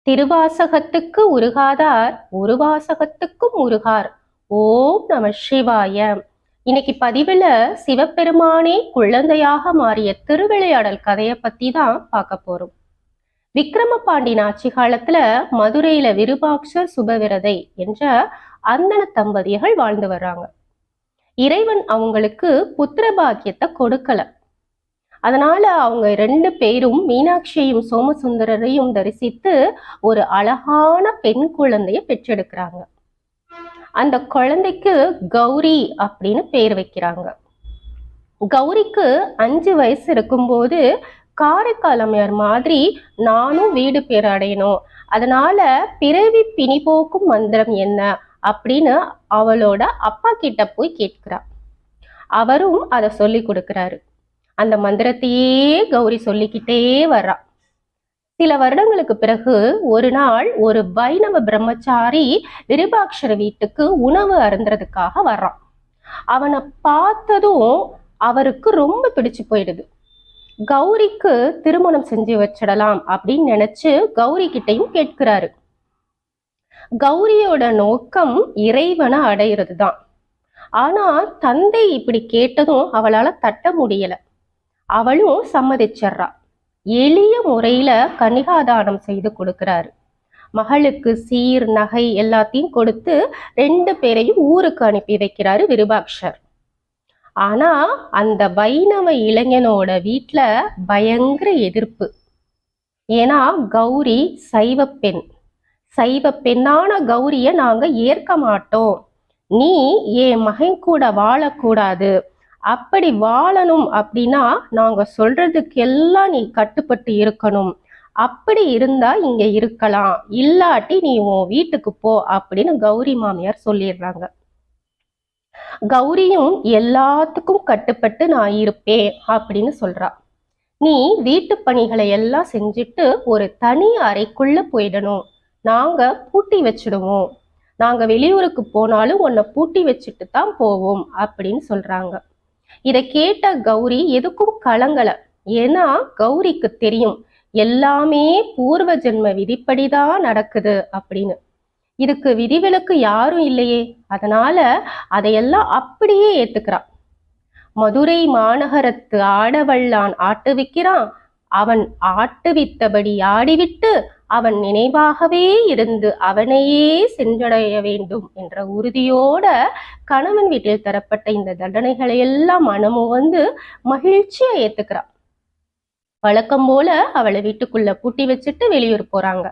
திருவாசகத்துக்கு உருகாதார் ஒரு வாசகத்துக்கும் உருகார். ஓம் நம சிவாய. இன்னைக்கு பதிவுல சிவபெருமானே குழந்தையாக மாறிய திருவிளையாடல் கதையை பத்தி தான் பார்க்க போறோம். விக்கிரமபாண்டி ஆட்சி காலத்துல மதுரையில விருபாட்சர் சுபவிரதை என்ற அந்தண தம்பதியர்கள் வாழ்ந்து வர்றாங்க. இறைவன் அவங்களுக்கு புத்திர பாக்கியத்தை கொடுக்கல. அதனால அவங்க 2 பேரும் மீனாட்சியையும் சோமசுந்தரரையும் தரிசித்து ஒரு அழகான பெண் குழந்தைய பெற்றெடுக்கிறாங்க. அந்த குழந்தைக்கு கௌரி அப்படின்னு பேர் வைக்கிறாங்க. கௌரிக்கு 5 வயசு இருக்கும்போது காரைக்கால் அம்மையார் மாதிரி நானும் வீடு பேர் அடையணும், அதனால பிறவி பிணி போக்கும் மந்திரம் என்ன அப்படின்னு அவளோட அப்பா கிட்ட போய் கேட்கிறா. அவரும் அதை சொல்லி கொடுக்கிறாரு. அந்த மந்திரத்தையே கௌரி சொல்லிக்கிட்டே வர்றா. சில வருடங்களுக்கு பிறகு ஒரு நாள் ஒரு வைணவ பிரம்மச்சாரி விருபாட்சர வீட்டுக்கு உணவு அருந்துறதுக்காக வர்றான். அவனை பார்த்ததும் அவருக்கு ரொம்ப பிடிச்சு போயிடுது. கௌரிக்கு திருமணம் செஞ்சு வச்சிடலாம் அப்படின்னு நினைச்சு கௌரி கிட்டையும் கேட்கிறாரு. கௌரியோட நோக்கம் இறைவனை அடையிறது தான். ஆனா தந்தை இப்படி கேட்டதும் அவளால தட்ட முடியல. அவளும் சம்மதிச்சிட்றா. எளிய முறையில கன்னிகாதானம் செய்து கொடுக்கிறாரு. மகளுக்கு சீர் நகை எல்லாத்தையும் கொடுத்து 2 பேரையும் ஊருக்கு அனுப்பி வைக்கிறாரு விருபாட்சர். ஆனா அந்த வைணவ இளைஞனோட வீட்டுல பயங்கர எதிர்ப்பு. ஏன்னா கௌரி சைவ பெண். சைவ பெண்ணான கௌரிய நாங்க ஏற்க மாட்டோம். நீ என் மகன் கூட வாழக்கூடாது. அப்படி வாழணும் அப்படின்னா நாங்க சொல்றதுக்கு எல்லாம் நீ கட்டுப்பட்டு இருக்கணும். அப்படி இருந்தா இங்க இருக்கலாம், இல்லாட்டி நீ உன் வீட்டுக்கு போ அப்படின்னு கௌரி மாமியார் சொல்லிடுறாங்க. கௌரியும் எல்லாத்துக்கும் கட்டுப்பட்டு நான் இருப்பேன் அப்படின்னு சொல்றா. நீ வீட்டு பணிகளை எல்லாம் செஞ்சுட்டு ஒரு தனி அறைக்குள்ள போயிடணும், நாங்க பூட்டி வச்சிடுவோம், நாங்க வெளியூருக்கு போனாலும் உன்னை பூட்டி வச்சுட்டு தான் போவோம் அப்படின்னு சொல்றாங்க. இதை கேட்ட கௌரி எதுக்கும் கலங்கல. ஏன்னா கௌரிக்கு தெரியும் எல்லாமே பூர்வ ஜென்ம விதிப்படிதான் நடக்குது அப்படின்னு. இதுக்கு விதிவிலக்கு யாரும் இல்லையே, அதனால அதையெல்லாம் அப்படியே ஏத்துக்கிறான். மதுரை மாநகரத்து ஆடவல்லான் ஆட்டுவிக்கிறான், அவன் ஆட்டுவித்தபடி ஆடிவிட்டு அவன் நினைவாகவே இருந்து அவனையே சென்றடைய வேண்டும் என்ற உறுதியோட கணவன் வீட்டில் தரப்பட்ட இந்த தண்டனைகளை எல்லாம் மனமும் வந்து மகிழ்ச்சியா ஏத்துக்கிறான். வழக்கம் போல அவளை வீட்டுக்குள்ள பூட்டி வச்சுட்டு வெளியூர் போறாங்க.